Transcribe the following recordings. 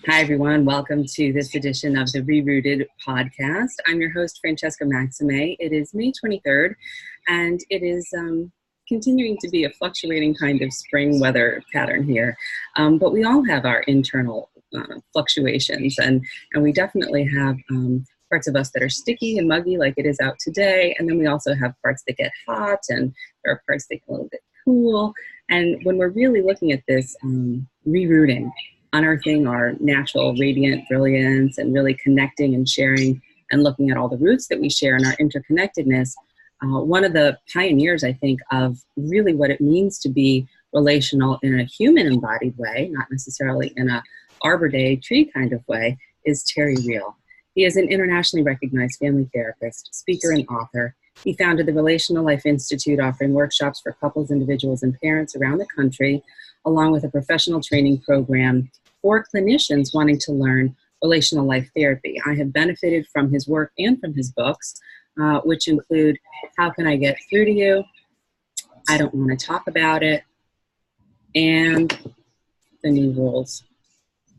Hi, everyone. Welcome to this edition of the ReRooted Podcast. I'm your host, Francesca Maximé. It is May 23rd, and it is continuing to be a fluctuating kind of spring weather pattern here. But we all have our internal fluctuations, and we definitely have parts of us that are sticky and muggy like it is out today, and then we also have parts that get hot, and there are parts that get a little bit cool. And when we're really looking at this rerooting, unearthing our natural radiant brilliance and really connecting and sharing and looking at all the roots that we share and our interconnectedness, one of the pioneers, I think, of really what it means to be relational in a human embodied way, not necessarily in a Arbor Day tree kind of way, is Terry Real. He is an internationally recognized family therapist, speaker, and author. He founded the Relational Life Institute, offering workshops for couples, individuals, and parents around the country, along with a professional training program for clinicians wanting to learn relational life therapy. I have benefited from his work and from his books, which include How Can I Get Through to You? I Don't Want to Talk About It, and The New Rules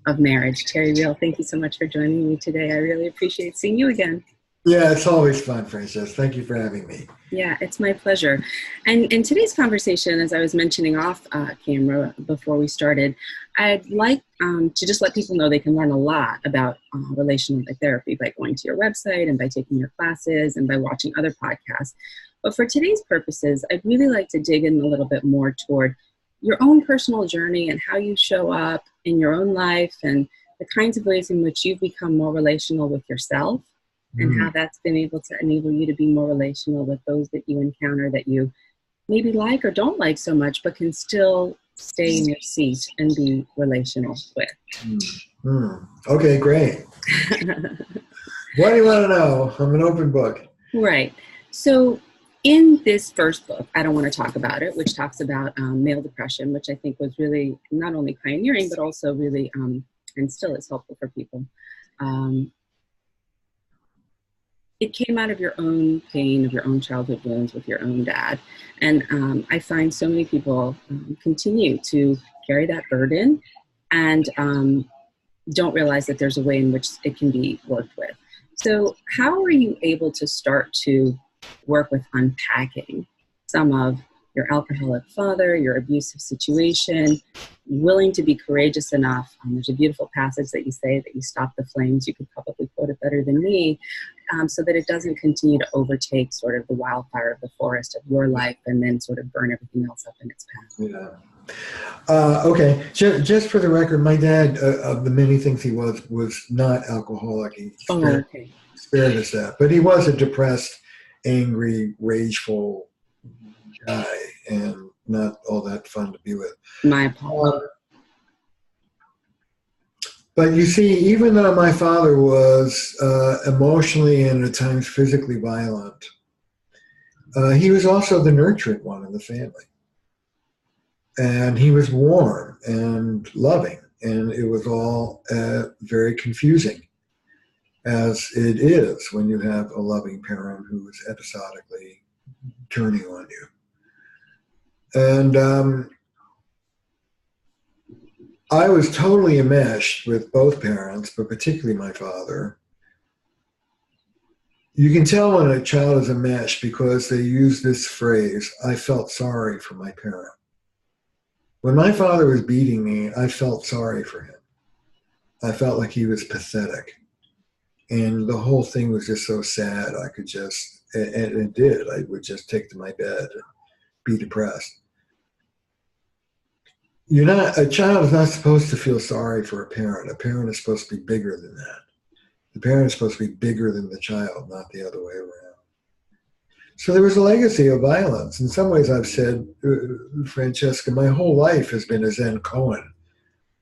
of Marriage. Terry Real, thank you so much for joining me today. I really appreciate seeing you again. Yeah, it's always fun, Frances. Thank you for having me. Yeah, it's my pleasure. And in today's conversation, as I was mentioning off camera before we started, I'd like to just let people know they can learn a lot about relational therapy by going to your website and by taking your classes and by watching other podcasts. But for today's purposes, I'd really like to dig in a little bit more toward your own personal journey and how you show up in your own life and the kinds of ways in which you've become more relational with yourself. And how that's been able to enable you to be more relational with those that you encounter that you maybe like or don't like so much, but can still stay in your seat and be relational with. Okay, great. What do you want to know? I'm an open book. Right. So in this first book, I Don't Want to Talk About It, which talks about male depression, which I think was really not only pioneering, but also really, and still is helpful for people. It came out of your own pain, of your own childhood wounds with your own dad. And I find so many people continue to carry that burden and don't realize that there's a way in which it can be worked with. So how are you able to start to work with unpacking some of your alcoholic father, your abusive situation, willing to be courageous enough? There's a beautiful passage that you say that you stop the flames. You could probably quote it better than me, so that it doesn't continue to overtake sort of the wildfire of the forest of your life and then sort of burn everything else up in its path. Yeah. Okay. Just for the record, my dad, of the many things he was not alcoholic. He spared us that. But he was a depressed, angry, rageful guy and not all that fun to be with. My apologies. But you see, even though my father was emotionally and at times physically violent, he was also the nurturing one in the family. And he was warm and loving, and it was all very confusing, as it is when you have a loving parent who is episodically turning on you. And I was totally enmeshed with both parents, but particularly my father. You can tell when a child is enmeshed because they use this phrase, I felt sorry for my parent. When my father was beating me, I felt sorry for him. I felt like he was pathetic. And the whole thing was just so sad. I could just, and it did, I would just take to my bed and be depressed. A child is not supposed to feel sorry for a parent. A parent is supposed to be bigger than that. The parent is supposed to be bigger than the child, not the other way around. So there was a legacy of violence. In some ways, I've said, Francesca, my whole life has been a Zen koan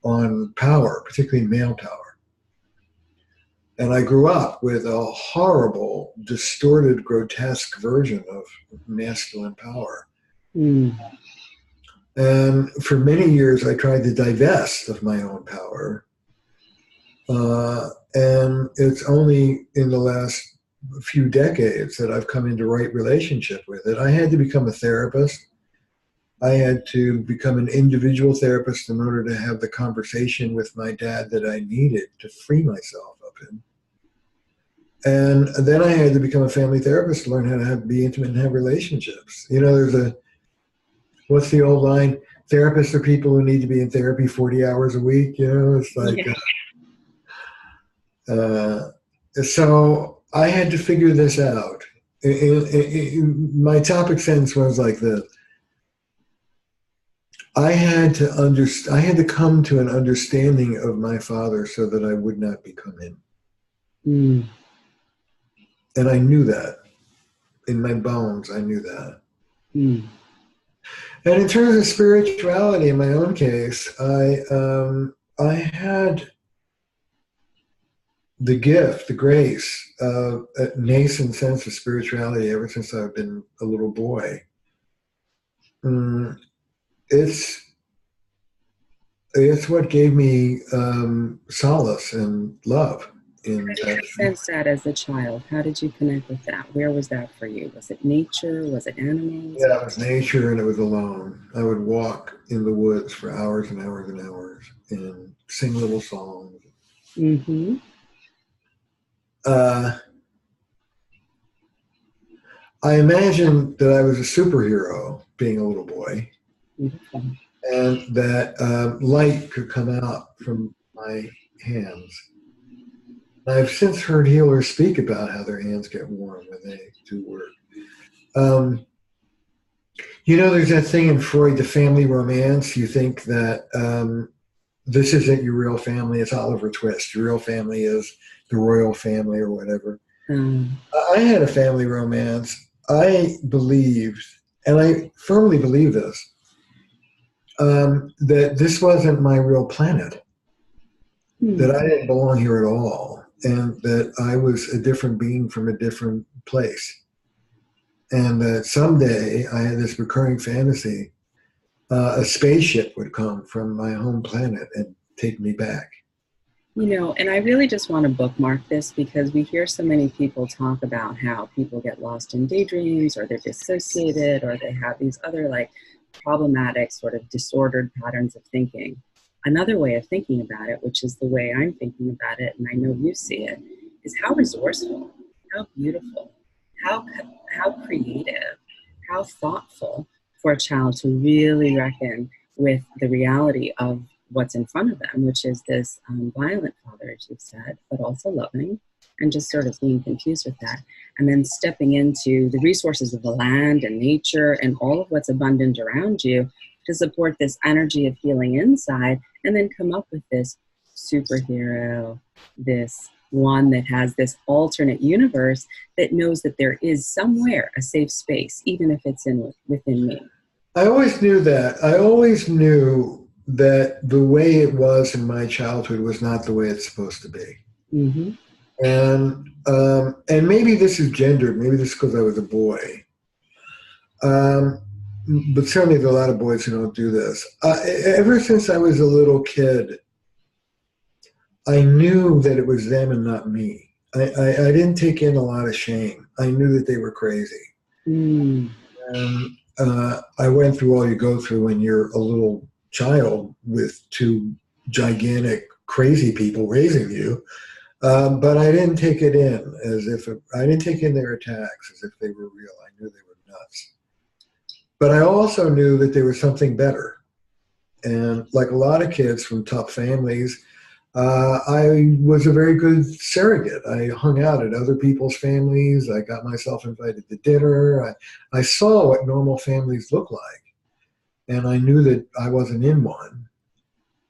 on power, particularly male power. And I grew up with a horrible, distorted, grotesque version of masculine power. And for many years, I tried to divest of my own power. And it's only in the last few decades that I've come into right relationship with it. I had to become a therapist I had to become an individual therapist in order to have the conversation with my dad that I needed to free myself of him. And then I had to become a family therapist to learn how to be intimate and have relationships. You know, what's the old line? Therapists are people who need to be in therapy 40 hours a week. You know, it's like, so I had to figure this out. My topic sentence was like this. I had to come to an understanding of my father so that I would not become him. Mm. And I knew that. In my bones, I knew that. Mm. And in terms of spirituality, in my own case, I had the gift, the grace, a nascent sense of spirituality ever since I've been a little boy. It's what gave me solace and love. How did you sense that as a child? How did you connect with that? Where was that for you? Was it nature? Was it animals? Yeah, it was nature, and it was alone. I would walk in the woods for hours and hours and hours and sing little songs. Mm-hmm. I imagined that I was a superhero being a little boy, Mm-hmm. and that light could come out from my hands. I've since heard healers speak about how their hands get warm when they do work. You know, there's that thing in Freud, the family romance. You think that this isn't your real family. It's Oliver Twist. Your real family is the royal family or whatever. I had a family romance. I believed, and I firmly believe this, that this wasn't my real planet, that I didn't belong here at all, and that I was a different being from a different place. And that someday, I had this recurring fantasy, a spaceship would come from my home planet and take me back. You know, and I really just want to bookmark this because we hear so many people talk about how people get lost in daydreams, or they're dissociated, or they have these other like problematic sort of disordered patterns of thinking. Another way of thinking about it, which is the way I'm thinking about it, and I know you see it, is how resourceful, how beautiful, how creative, how thoughtful for a child to really reckon with the reality of what's in front of them, which is this violent father, as you've said, but also loving, and just sort of being confused with that. And then stepping into the resources of the land and nature and all of what's abundant around you to support this energy of healing inside, and then come up with this superhero, this one that has this alternate universe that knows that there is somewhere a safe space, even if it's within me. I always knew that. I always knew that the way it was in my childhood was not the way it's supposed to be. Mm-hmm. And maybe this is gendered. Maybe this is because I was a boy. But certainly there are a lot of boys who don't do this. Ever since I was a little kid, I knew that it was them and not me. I didn't take in a lot of shame. I knew that they were crazy. Mm. And I went through all you go through when you're a little child with two gigantic crazy people raising you. But I didn't take it in I didn't take in their attacks as if they were real. I knew they were nuts. But I also knew that there was something better. And like a lot of kids from tough families, I was a very good surrogate. I hung out at other people's families. I got myself invited to dinner. I saw what normal families look like. And I knew that I wasn't in one.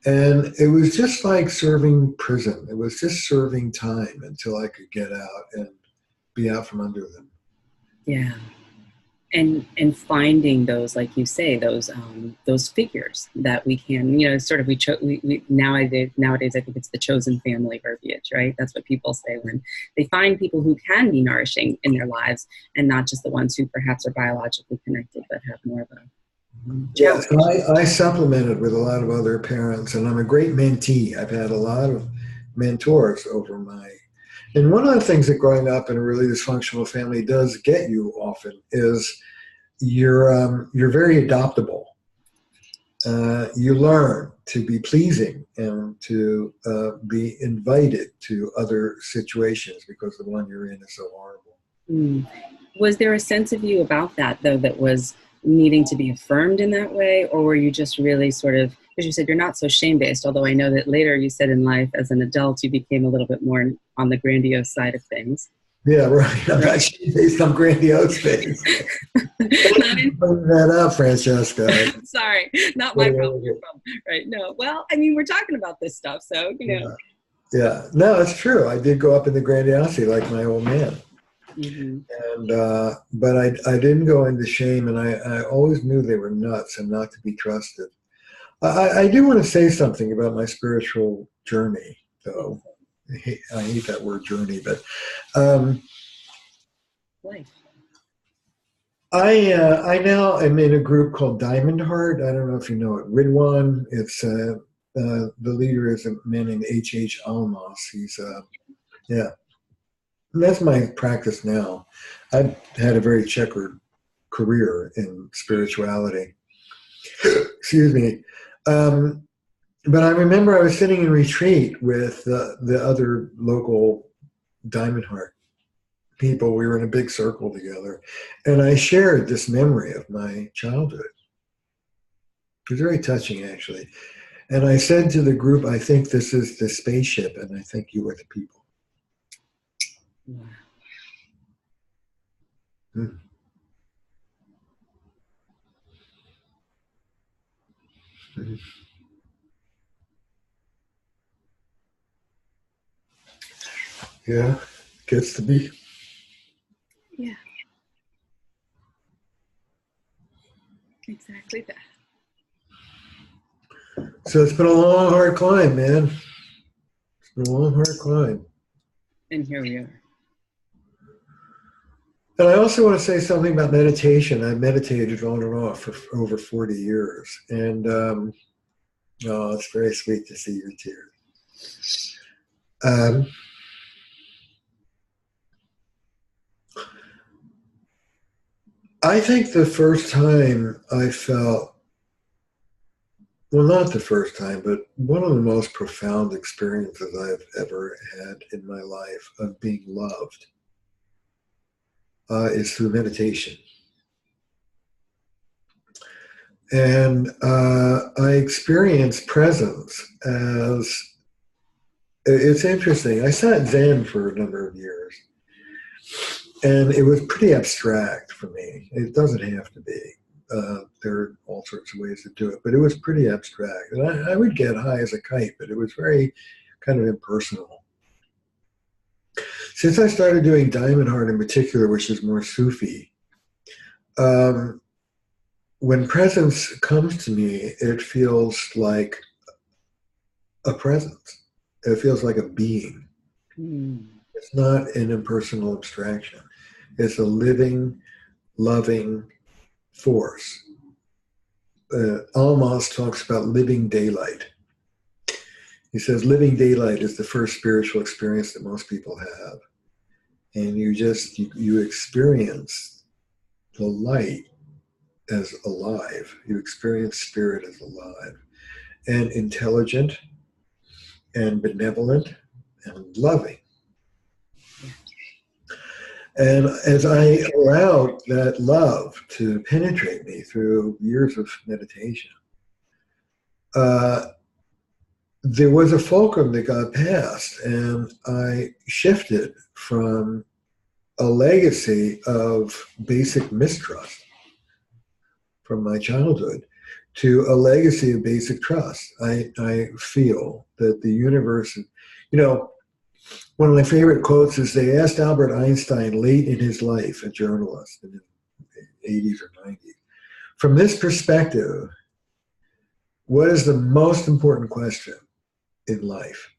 And it was just like serving prison. It was just serving time until I could get out and be out from under them. Yeah. And finding those, like you say, those figures that we can, you know, sort of we nowadays I think it's the chosen family verbiage, right? That's what people say when they find people who can be nourishing in their lives, and not just the ones who perhaps are biologically connected but have more of a Yes, I supplemented with a lot of other parents, and I'm a great mentee. I've had a lot of mentors over and one of the things that growing up in a really dysfunctional family does get you often is you're very adoptable. you learn to be pleasing and to be invited to other situations because the one you're in is so horrible. Mm. Was there a sense of you about that, though, that was needing to be affirmed in that way? Or were you just really sort of, because you said you're not so shame-based, although I know that later you said in life as an adult you became a little bit more on the grandiose side of things. Yeah, right. I'm not shame-based, I'm grandiose based. Bring that up, Francesca. Sorry, not my problem. Your problem. Right? No. Well, I mean, we're talking about this stuff, so you know. Yeah. No, it's true. I did go up in the grandiosity like my old man. Mm-hmm. And but I didn't go into shame, and I always knew they were nuts and not to be trusted. I do want to say something about my spiritual journey, though. I hate that word journey, but life. I now am in a group called Diamond Heart. I don't know if you know it. Ridwan. It's the leader is a man named H. Almas. He's yeah. And that's my practice now. I've had a very checkered career in spirituality. Excuse me. But I remember I was sitting in retreat with the other local Diamond Heart people. We were in a big circle together. And I shared this memory of my childhood. It was very touching, actually. And I said to the group, I think this is the spaceship, and I think you are the people. Hmm. Mm-hmm. Yeah, gets to be. Yeah. Exactly that. So it's been a long, hard climb, man. It's been a long, hard climb. And here we are. And I also want to say something about meditation. I've meditated on and off for over 40 years. And it's very sweet to see your tears. I think the first time I felt, well, not the first time, but one of the most profound experiences I've ever had in my life of being loved is through meditation. And I experienced presence as, it's interesting. I sat Zen for a number of years, and it was pretty abstract for me. It doesn't have to be. There are all sorts of ways to do it, but it was pretty abstract. And I would get high as a kite, but it was very kind of impersonal. Since I started doing Diamond Heart in particular, which is more Sufi, when presence comes to me, it feels like a presence. It feels like a being. Mm. It's not an impersonal abstraction. It's a living, loving force. Almas talks about living daylight. He says living daylight is the first spiritual experience that most people have. And you experience the light as alive. You experience spirit as alive and intelligent and benevolent and loving. And as I allowed that love to penetrate me through years of meditation, there was a fulcrum that got passed, and I shifted from a legacy of basic mistrust from my childhood to a legacy of basic trust. I feel that the universe, one of my favorite quotes is they asked Albert Einstein late in his life, a journalist in the 80s or 90s, from this perspective, what is the most important question in life?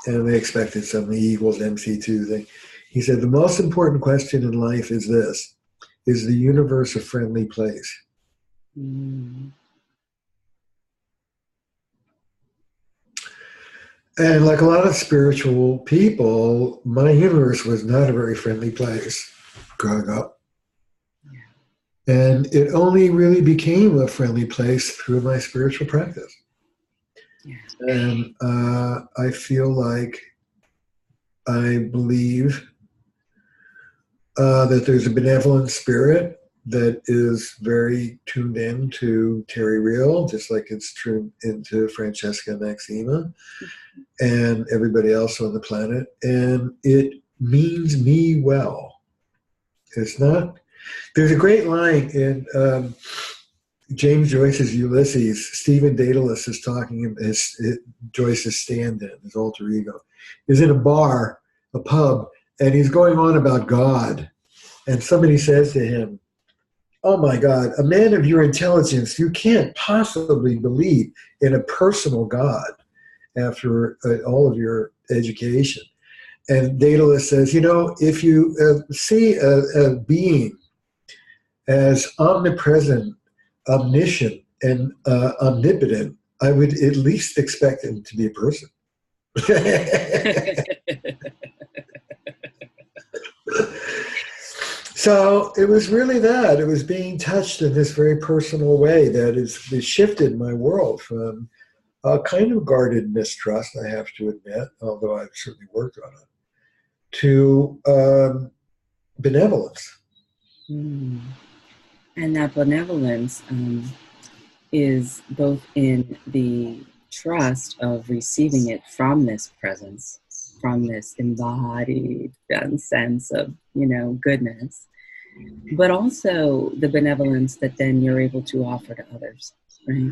And they expected some E equals MC2 thing. He said, the most important question in life is this: is the universe a friendly place? Mm. And like a lot of spiritual people, my universe was not a very friendly place growing up. And it only really became a friendly place through my spiritual practice. Yeah. And I feel like I believe that there's a benevolent spirit that is very tuned in to Terry Real, just like it's tuned into Francesca Maximé and everybody else on the planet. And it means me well. It's not, there's a great line in James Joyce's Ulysses. Stephen Dedalus is talking, Joyce's stand-in, his alter ego, is in a bar, a pub, and he's going on about God. And somebody says to him, "Oh my God, a man of your intelligence, you can't possibly believe in a personal God after all of your education." And Daedalus says, if you see a being as omnipresent, omniscient, and omnipotent, I would at least expect him to be a person. So it was really that. It was being touched in this very personal way that has shifted my world from a kind of guarded mistrust, I have to admit, although I've certainly worked on it, to benevolence. Mm. And that benevolence is both in the trust of receiving it from this presence, from this embodied sense of, goodness, but also the benevolence that then you're able to offer to others, right?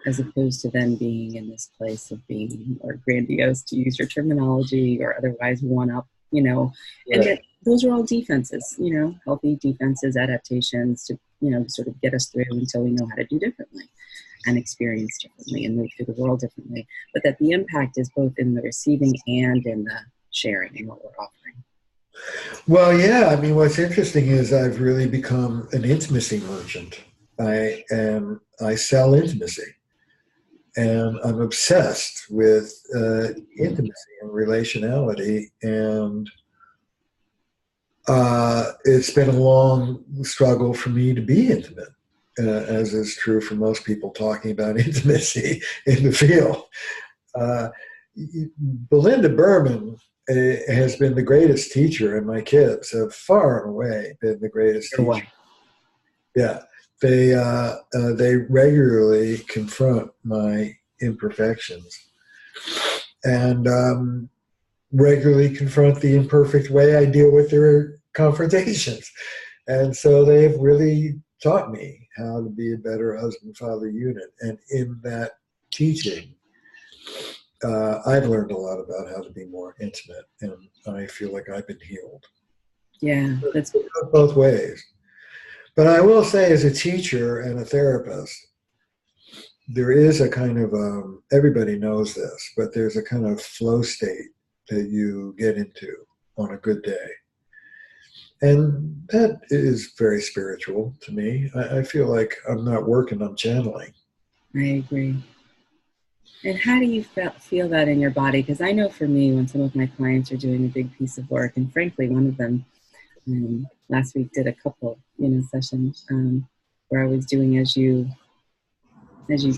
As opposed to then being in this place of being more grandiose, to use your terminology, or otherwise one up, and that those are all defenses, healthy defenses, adaptations to, sort of get us through until we know how to do differently and experience differently and move through the world differently. But that the impact is both in the receiving and in the sharing and what we're offering. Well, yeah. I mean, what's interesting is I've really become an intimacy merchant. I sell intimacy, and I'm obsessed with intimacy and relationality. And it's been a long struggle for me to be intimate, as is true for most people talking about intimacy in the field. Belinda Berman has been the greatest teacher, and my kids have far and away been the greatest teacher. Wow. Yeah, they regularly confront my imperfections and regularly confront the imperfect way I deal with their confrontations. And so they've really taught me how to be a better husband-father unit. And in that teaching, I've learned a lot about how to be more intimate, and I feel like I've been healed. Yeah, that's both ways. But I will say, as a teacher and a therapist, there is a kind of, everybody knows this, but there's a kind of flow state that you get into on a good day. And that is very spiritual to me. I feel like I'm not working, I'm channeling. I agree. And how do you feel that in your body? Because I know for me, when some of my clients are doing a big piece of work, and frankly, one of them last week did a couple, sessions where I was doing as you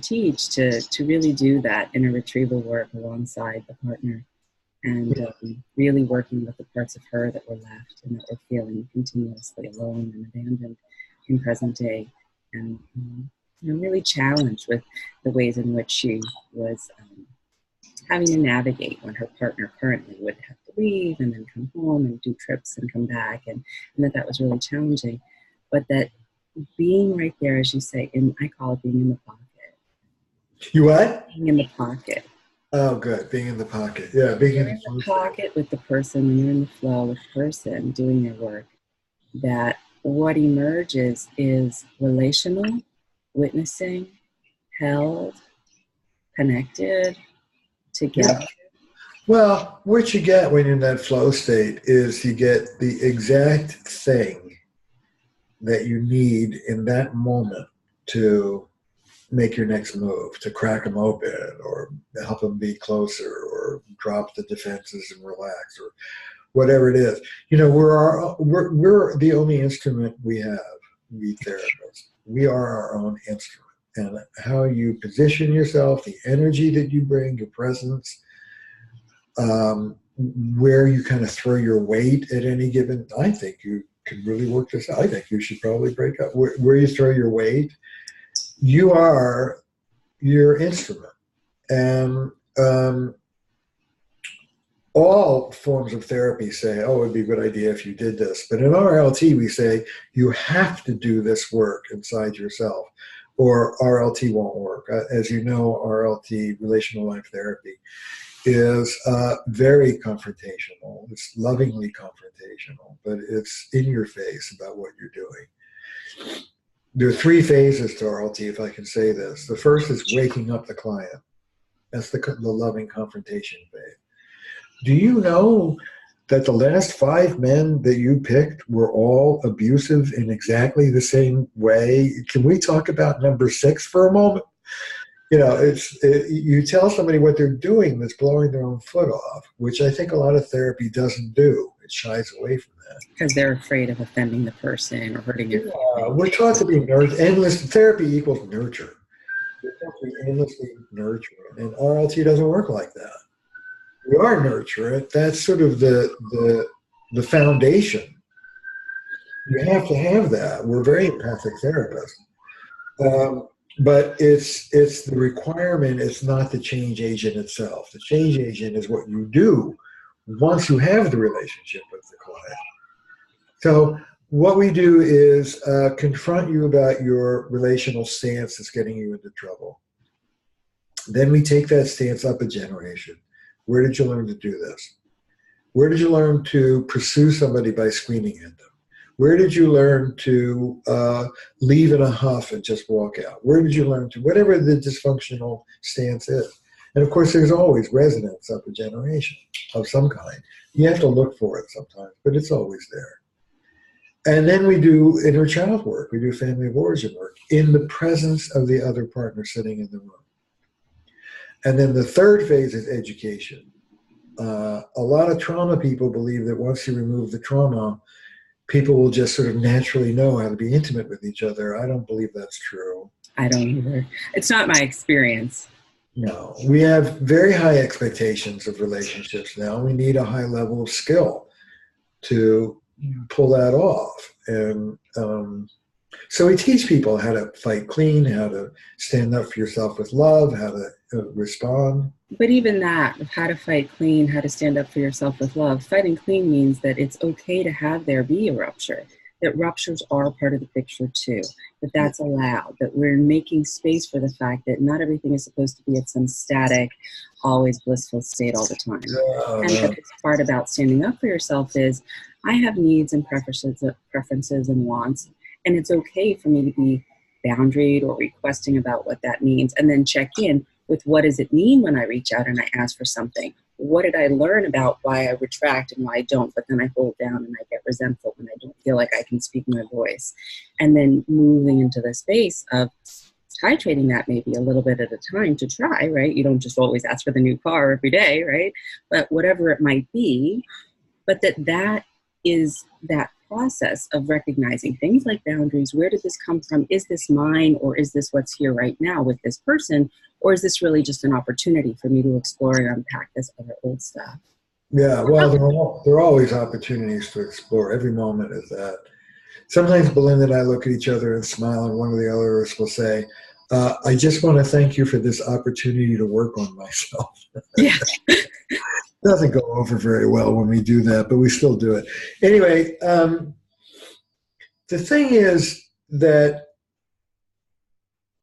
teach, to really do that inner retrieval work alongside the partner, and really working with the parts of her that were left and that were feeling continuously alone and abandoned in present day, and really challenged with the ways in which she was having to navigate when her partner currently would have to leave and then come home and do trips and come back, and that was really challenging. But that being right there, as you say, I call it being in the pocket. You what? Being in the pocket. Oh, good. Being in the pocket. Yeah, being in the pocket with the person, when you're in the flow with the person doing their work, that what emerges is relational, witnessing, held, connected, together. Yeah. Well, what you get when you're in that flow state is you get the exact thing that you need in that moment to make your next move, to crack them open or help them be closer or drop the defenses and relax or whatever it is. We're the only instrument we have. we therapists. We are our own instrument. And how you position yourself, the energy that you bring, your presence, where you kind of throw your weight at any given, I think you can really work this out. I think you should probably break up. Where you throw your weight, you are your instrument. And all forms of therapy say, oh, it'd be a good idea if you did this. But in RLT, we say you have to do this work inside yourself, or RLT won't work. As you know, RLT, relational life therapy, is very confrontational. It's lovingly confrontational, but it's in your face about what you're doing. There are 3 phases to RLT, if I can say this. The first is waking up the client. That's the loving confrontation phase. Do you know that the last 5 men that you picked were all abusive in exactly the same way? Can we talk about number 6 for a moment? You know, you tell somebody what they're doing that's blowing their own foot off, which I think a lot of therapy doesn't do. It shies away from that. Because they're afraid of offending the person or hurting their feelings. We're taught to be endless. Therapy equals nurture. We're taught to be endlessly nurturing, and RLT doesn't work like that. We are nurturant. That's sort of the foundation. You have to have that. We're very empathic therapists. But it's the requirement. It's not the change agent itself. The change agent is what you do once you have the relationship with the client. So what we do is confront you about your relational stance that's getting you into trouble. Then we take that stance up a generation. Where did you learn to do this? Where did you learn to pursue somebody by screaming at them? Where did you learn to leave in a huff and just walk out? Where did you learn to, whatever the dysfunctional stance is? And of course, there's always resonance up a generation of some kind. You have to look for it sometimes, but it's always there. And then we do inner child work. We do family of origin work in the presence of the other partner sitting in the room. And then the third phase is education. A lot of trauma people believe that once you remove the trauma, people will just sort of naturally know how to be intimate with each other. I don't believe that's true. I don't either. It's not my experience. No. We have very high expectations of relationships now. We need a high level of skill to pull that off. And so we teach people how to fight clean, how to stand up for yourself with love, how to respond. But even that, how to fight clean, how to stand up for yourself with love, fighting clean means that it's okay to have there be a rupture, that ruptures are part of the picture too, that that's allowed, that we're making space for the fact that not everything is supposed to be at some static, always blissful state all the time. And the part about standing up for yourself is, I have needs and preferences and wants, and it's okay for me to be boundaried or requesting about what that means, and then check in with what does it mean when I reach out and I ask for something? What did I learn about why I retract and why I don't, but then I hold down and I get resentful when I don't feel like I can speak my voice? And then moving into the space of titrating that maybe a little bit at a time to try, right? You don't just always ask for the new car every day, right? But whatever it might be, but that is that process of recognizing things like boundaries. Where did this come from? Is this mine, or is this what's here right now with this person? Or is this really just an opportunity for me to explore and unpack this other old stuff? Yeah, well, there are always opportunities to explore. Every moment is that. Sometimes Belinda and I look at each other and smile, and one of the others will say, I just want to thank you for this opportunity to work on myself. Yeah. Doesn't go over very well when we do that, but we still do it. Anyway, the thing is that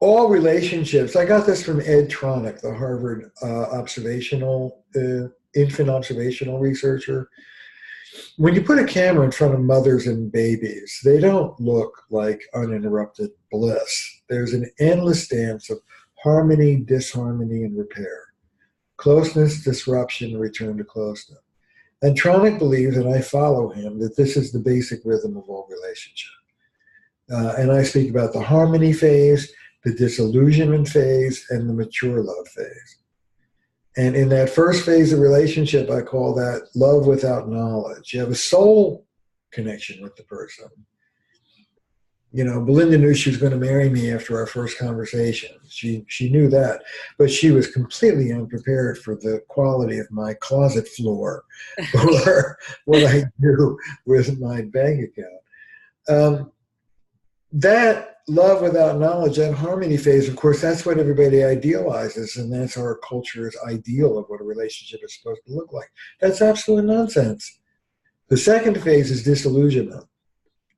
all relationships, I got this from Ed Tronick, the Harvard infant observational researcher. When you put a camera in front of mothers and babies, they don't look like uninterrupted bliss. There's an endless dance of harmony, disharmony, and repair. Closeness, disruption, return to closeness. And Tronick believes, and I follow him, that this is the basic rhythm of all relationship. And I speak about the harmony phase, the disillusionment phase, and the mature love phase. And in that first phase of relationship, I call that love without knowledge. You have a soul connection with the person. You know, Belinda knew she was going to marry me after our first conversation. She knew that, but she was completely unprepared for the quality of my closet floor or what I do with my bank account. That love without knowledge, that harmony phase, of course, that's what everybody idealizes, and that's our culture's ideal of what a relationship is supposed to look like. That's absolute nonsense. The second phase is disillusionment.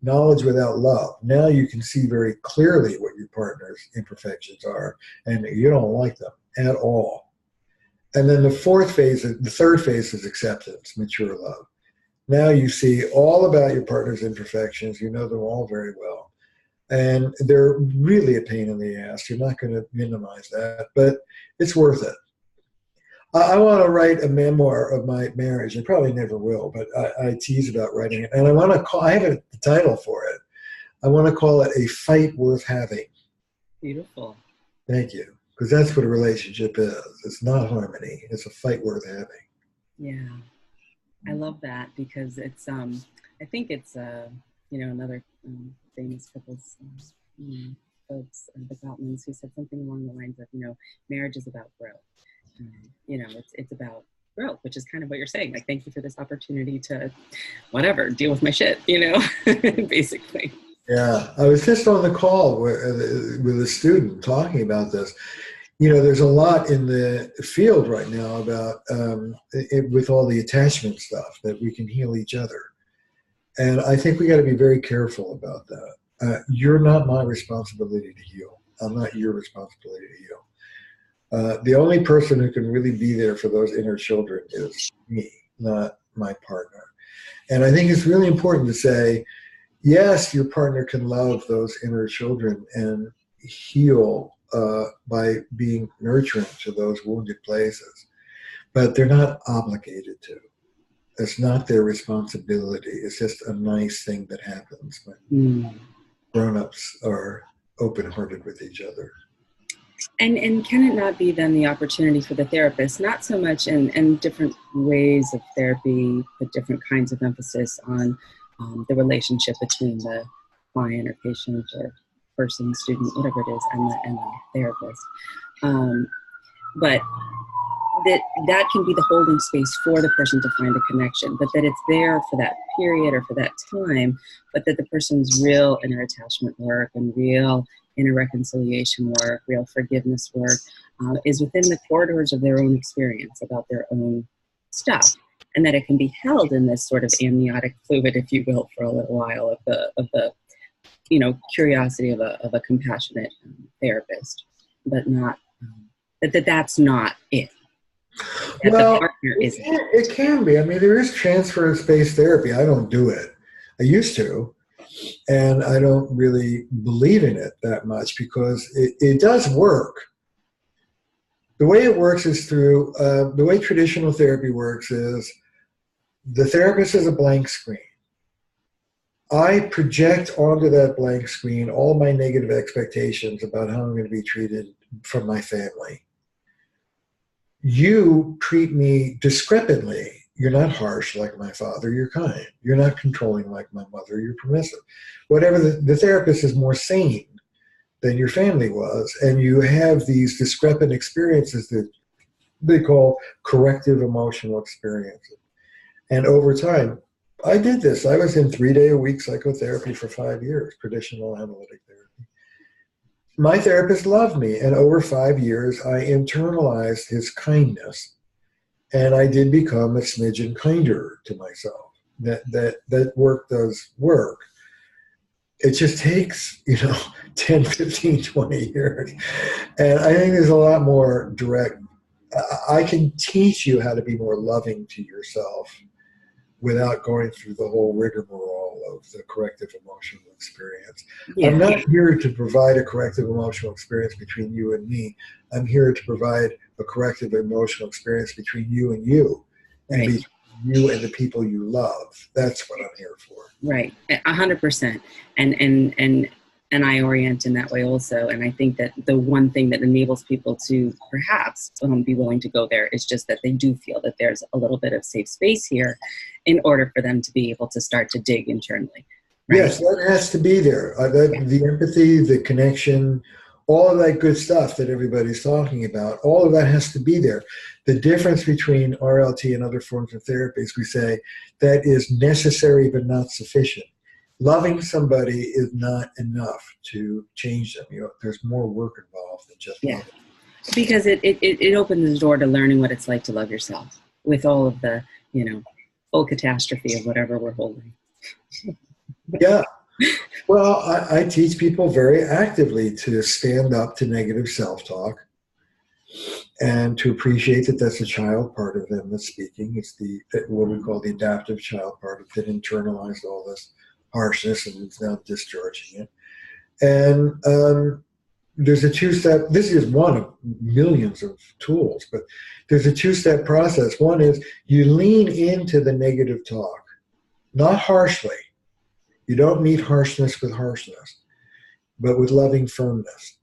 Knowledge without love. Now you can see very clearly what your partner's imperfections are, and you don't like them at all. And then the third phase is acceptance, mature love. Now you see all about your partner's imperfections. You know them all very well. And they're really a pain in the ass. You're not going to minimize that, but it's worth it. I want to write a memoir of my marriage. I probably never will, but I tease about writing it. And I have a title for it. I want to call it A Fight Worth Having. Beautiful. Thank you. Because that's what a relationship is. It's not harmony. It's a fight worth having. Yeah. I love that because it's, I think it's, another famous couples, folks, the Gottmans, who said something along the lines of, marriage is about growth. It's about growth, which is kind of what you're saying. Like, thank you for this opportunity to, deal with my shit, basically. Yeah, I was just on the call with a student talking about this. There's a lot in the field right now about, with all the attachment stuff, that we can heal each other. And I think we got to be very careful about that. You're not my responsibility to heal. I'm not your responsibility to heal. The only person who can really be there for those inner children is me, not my partner. And I think it's really important to say, yes, your partner can love those inner children and heal by being nurturing to those wounded places, but they're not obligated to. It's not their responsibility. It's just a nice thing that happens when grown-ups are open-hearted with each other. And can it not be then the opportunity for the therapist, not so much in different ways of therapy, but different kinds of emphasis on the relationship between the client or patient or person, student, whatever it is, and the therapist. But that can be the holding space for the person to find a connection, but that it's there for that period or for that time, but that the person's real inner attachment work and real inner reconciliation work, real forgiveness work, is within the corridors of their own experience about their own stuff, and that it can be held in this sort of amniotic fluid, if you will, for a little while of the curiosity of a compassionate therapist, but not that's not it. Well, it can be. I mean, there is transference-based therapy. I don't do it. I used to. And I don't really believe in it that much because it does work. The way it works is through, the way traditional therapy works is the therapist is a blank screen. I project onto that blank screen all my negative expectations about how I'm going to be treated from my family. You treat me discrepantly. You're not harsh like my father, you're kind. You're not controlling like my mother, you're permissive. Whatever, the therapist is more sane than your family was, and you have these discrepant experiences that they call corrective emotional experiences. And over time, I did this. I was in 3-day-a-week psychotherapy for 5 years, traditional analytic therapy. My therapist loved me, and over 5 years, I internalized his kindness. And I did become a smidgen kinder to myself. That work does work. It just takes, 10, 15, 20 years. And I think there's a lot more direct. I can teach you how to be more loving to yourself without going through the whole rigmarole of the corrective emotional experience. Yeah. I'm not here to provide a corrective emotional experience between you and me. I'm here to provide a corrective emotional experience between you and you, and between you and the people you love. That's what I'm here for. Right, 100%. And I orient in that way also. And I think that the one thing that enables people to perhaps be willing to go there is just that they do feel that there's a little bit of safe space here in order for them to be able to start to dig internally. right? Yes, that has to be there. The empathy, the connection, all of that good stuff that everybody's talking about, all of that has to be there. The difference between RLT and other forms of therapy is we say that is necessary but not sufficient. Loving somebody is not enough to change them. There's more work involved than just loving. Because it opens the door to learning what it's like to love yourself with all of the, full catastrophe of whatever we're holding. Yeah. Well, I teach people very actively to stand up to negative self-talk and to appreciate that that's a child part of them that's speaking. It's what we call the adaptive child part that internalized all this harshness and is now discharging it. And there's a two-step, this is one of millions of tools, but there's a two-step process. One is you lean into the negative talk, not harshly. You don't meet harshness with harshness, but with loving firmness.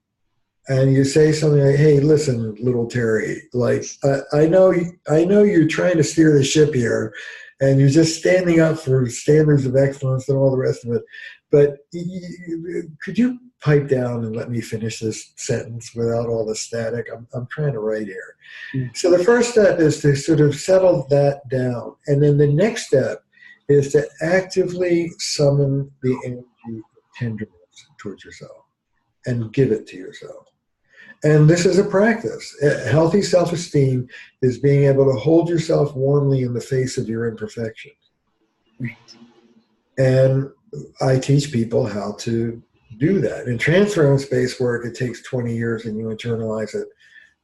And you say something like, hey, listen, little Terry, like, I know you're trying to steer the ship here, and you're just standing up for standards of excellence and all the rest of it. But could you pipe down and let me finish this sentence without all the static? I'm trying to write here. Mm-hmm. So the first step is to sort of settle that down. And then the next step is to actively summon the energy of tenderness towards yourself and give it to yourself. And this is a practice. Healthy self-esteem is being able to hold yourself warmly in the face of your imperfections. Right. And I teach people how to do that. In transference-based work, it takes 20 years and you internalize it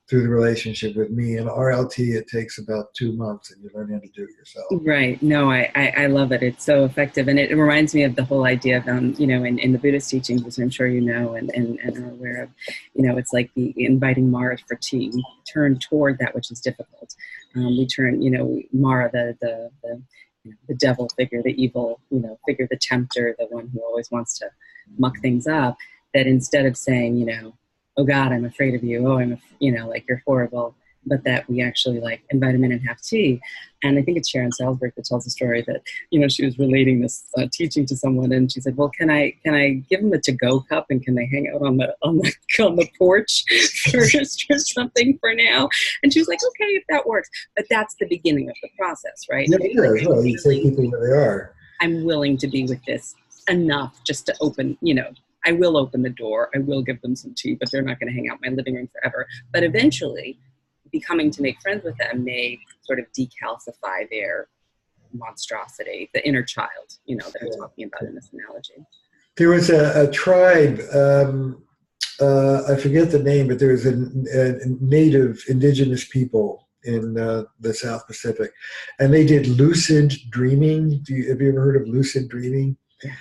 through the relationship with me. In RLT, it takes about 2 months and you learn how to do it yourself. Right. No, I love it. It's so effective. And it reminds me of the whole idea of, in the Buddhist teachings, which I'm sure you know and are aware of, it's like the inviting Mara for tea. We turn toward that which is difficult. We turn, Mara, the devil figure, the evil, figure, the tempter, the one who always wants to muck things up, that instead of saying, oh God, I'm afraid of you. Oh, like you're horrible. But that we actually invite him in and have tea. And I think it's Sharon Salzberg that tells the story that, she was relating this teaching to someone, and she said, well, can I give them a to-go cup and can they hang out on the porch first or something for now? And she was like, okay, if that works. But that's the beginning of the process, right? Yeah, well, you take people where they are. I'm willing to be with this enough just to open, I will open the door. I will give them some tea, but they're not going to hang out in my living room forever. But eventually, becoming to make friends with them may sort of decalcify their monstrosity, the inner child, that I'm talking about in this analogy. There was a tribe, I forget the name, but there was a native indigenous people in the South Pacific, and they did lucid dreaming. Have you ever heard of lucid dreaming? Yeah.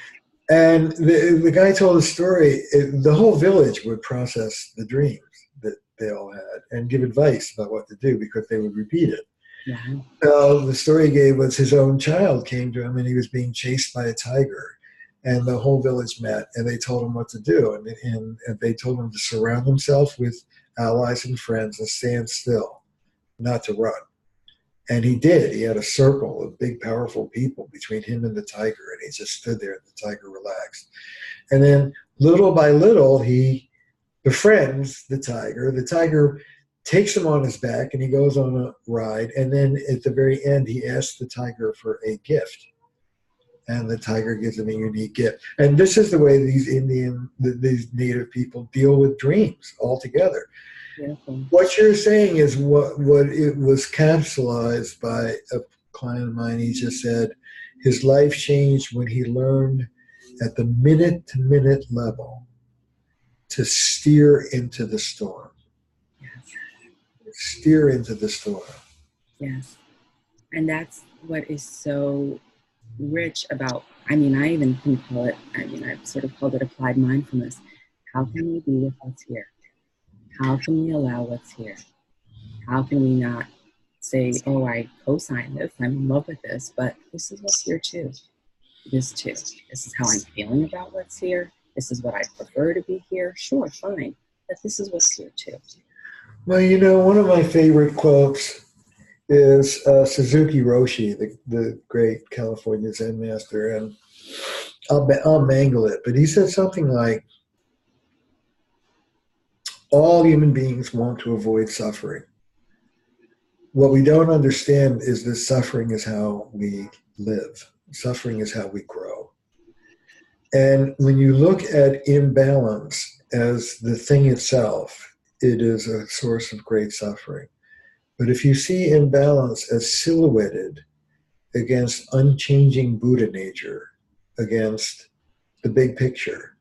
And the guy told a story. The whole village would process the dreams that they all had and give advice about what to do because they would repeat it. Mm-hmm. So the story he gave was his own child came to him and he was being chased by a tiger. And the whole village met and they told him what to do. And they told him to surround himself with allies and friends and stand still, not to run. And he did. He had a circle of big, powerful people between him and the tiger, and he just stood there, and the tiger relaxed. And then, little by little, he befriends the tiger. The tiger takes him on his back, and he goes on a ride. And then, at the very end, he asks the tiger for a gift. And the tiger gives him a unique gift. And this is the way these native people deal with dreams altogether. Beautiful. What you're saying is what it was capsulized by a client of mine. He just said his life changed when he learned at the minute-to-minute level to steer into the storm. Yes. Steer into the storm. Yes. And that's what is so rich about, I even can call it, I've sort of called it applied mindfulness. How can we be with what's here? How can we allow what's here? How can we not say, oh, I co-sign this, I'm in love with this, but this is what's here too. This too. This is how I'm feeling about what's here. This is what I prefer to be here. Sure, fine. But this is what's here too. Well, one of my favorite quotes is Suzuki Roshi, the great California Zen master. And I'll mangle it, but he said something like, all human beings want to avoid suffering. What we don't understand is that suffering is how we live. Suffering is how we grow. And when you look at imbalance as the thing itself, it is a source of great suffering. But if you see imbalance as silhouetted against unchanging Buddha nature, against the big picture,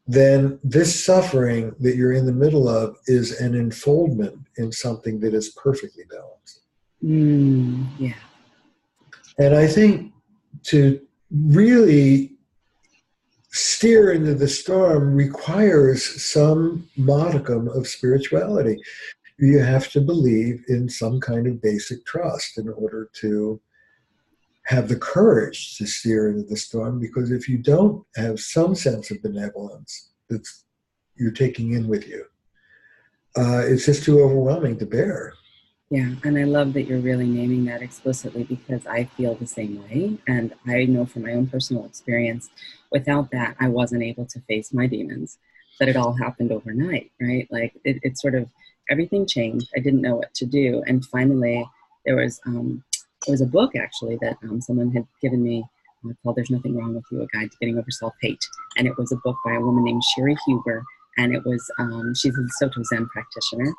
then this suffering that you're in the middle of is an enfoldment in something that is perfectly balanced. Yeah. And I think to really steer into the storm requires some modicum of spirituality. You have to believe in some kind of basic trust in order to have the courage to steer into the storm, because if you don't have some sense of benevolence that you're taking in with you, it's just too overwhelming to bear. Yeah, and I love that you're really naming that explicitly, because I feel the same way. And I know from my own personal experience, without that, I wasn't able to face my demons. But it all happened overnight, right? Like it sort of, everything changed. I didn't know what to do. And finally, there was a book actually that someone had given me called There's Nothing Wrong with You, A Guide to Getting Over Self-Hate. And it was a book by a woman named Sherry Huber. And it was, she's a Soto Zen practitioner.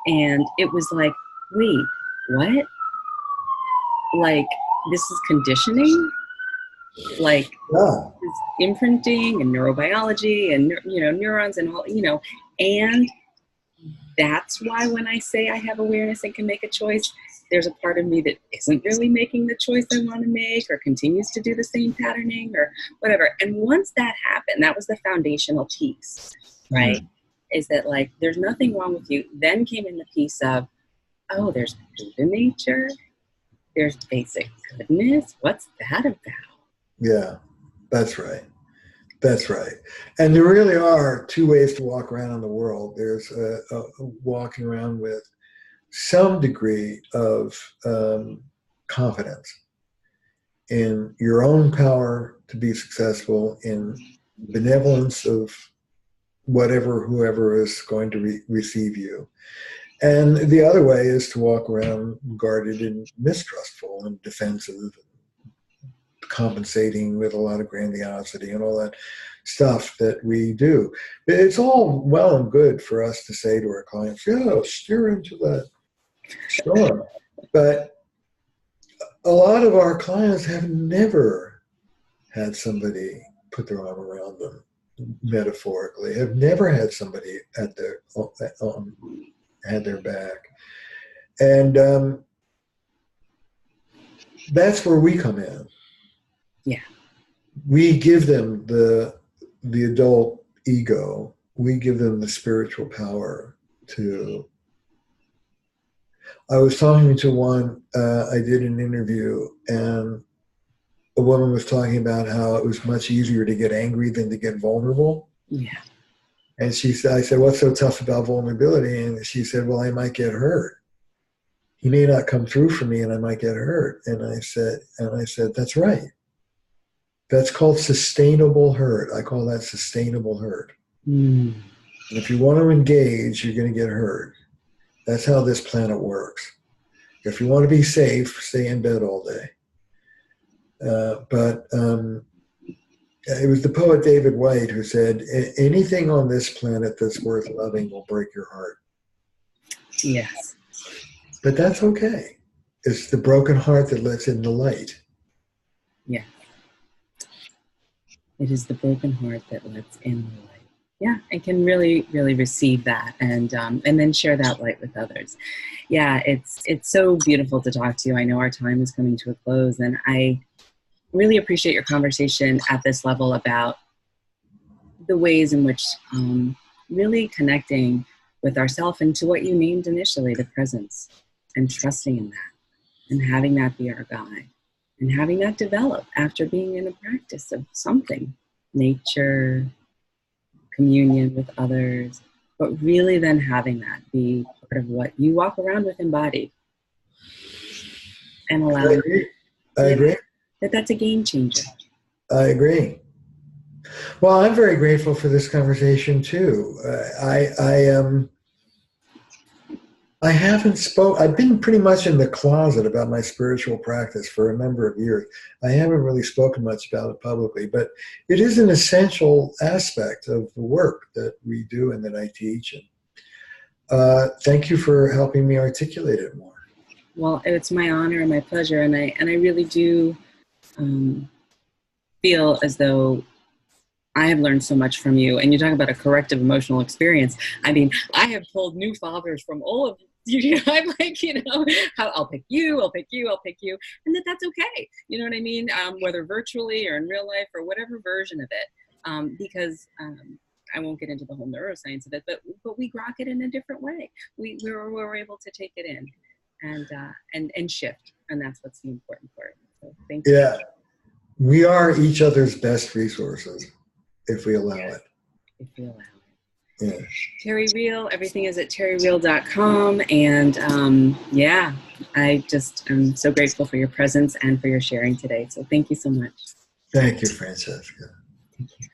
And it was like, wait, what? Like, this is conditioning? Like, Yeah. it's imprinting and neurobiology and, neurons and all, and that's why when I say I have awareness and can make a choice, there's a part of me that isn't really making the choice I want to make, or continues to do the same patterning or whatever. And once that happened, that was the foundational piece, right? Mm-hmm. Is that like, there's nothing wrong with you. Then came in the piece of, oh, there's Buddha nature. There's basic goodness. What's that about? Yeah, that's right. That's right. And there really are two ways to walk around in the world. There's walking around with some degree of confidence in your own power to be successful, in benevolence of whoever is going to receive you. And the other way is to walk around guarded and mistrustful and defensive, compensating with a lot of grandiosity and all that stuff that we do. It's all well and good for us to say to our clients, yeah, steer into that storm. But a lot of our clients have never had somebody put their arm around them, metaphorically, have never had somebody at their had their back. And that's where we come in. Yeah. We give them the adult ego. We give them the spiritual power to. I was talking to one, I did an interview, and a woman was talking about how it was much easier to get angry than to get vulnerable. Yeah. And I said, what's so tough about vulnerability? And she said, well, I might get hurt. He may not come through for me and I might get hurt. And I said, that's right. That's called sustainable hurt. I call that sustainable hurt. And if you want to engage, you're going to get hurt. That's how this planet works. If you want to be safe, stay in bed all day. But it was the poet David White who said, anything on this planet that's worth loving will break your heart. Yes. But that's okay. It's the broken heart that lets in the light. Yeah. It is the broken heart that lets in the light. Yeah, and can really, really receive that and then share that light with others. Yeah, it's so beautiful to talk to you. I know our time is coming to a close, and I really appreciate your conversation at this level about the ways in which really connecting with ourselves and to what you named initially, the presence, and trusting in that, and having that be our guide, and having that develop after being in a practice of something, nature, communion with others, but really then having that be part of what you walk around with embodied, and allowing I agree. that's a game changer. I agree. Well, I'm very grateful for this conversation too. I haven't I've been pretty much in the closet about my spiritual practice for a number of years. I haven't really spoken much about it publicly, but it is an essential aspect of the work that we do and that I teach. And thank you for helping me articulate it more. Well, it's my honor and my pleasure, and I really do feel as though I have learned so much from you. And you talk about a corrective emotional experience. I mean, I have pulled new fathers from all of you. I'm like, how I'll pick you, and that's okay. You know what I mean? Whether virtually or in real life or whatever version of it, because I won't get into the whole neuroscience of it, but we grok it in a different way. We're able to take it in and shift, and that's what's the important part. So thank you. Yeah, we are each other's best resources. If we allow it. If we allow it. Yeah. Terry Real, everything is at terryreal.com. And I just am so grateful for your presence and for your sharing today. So thank you so much. Thank you, Francesca. Thank you.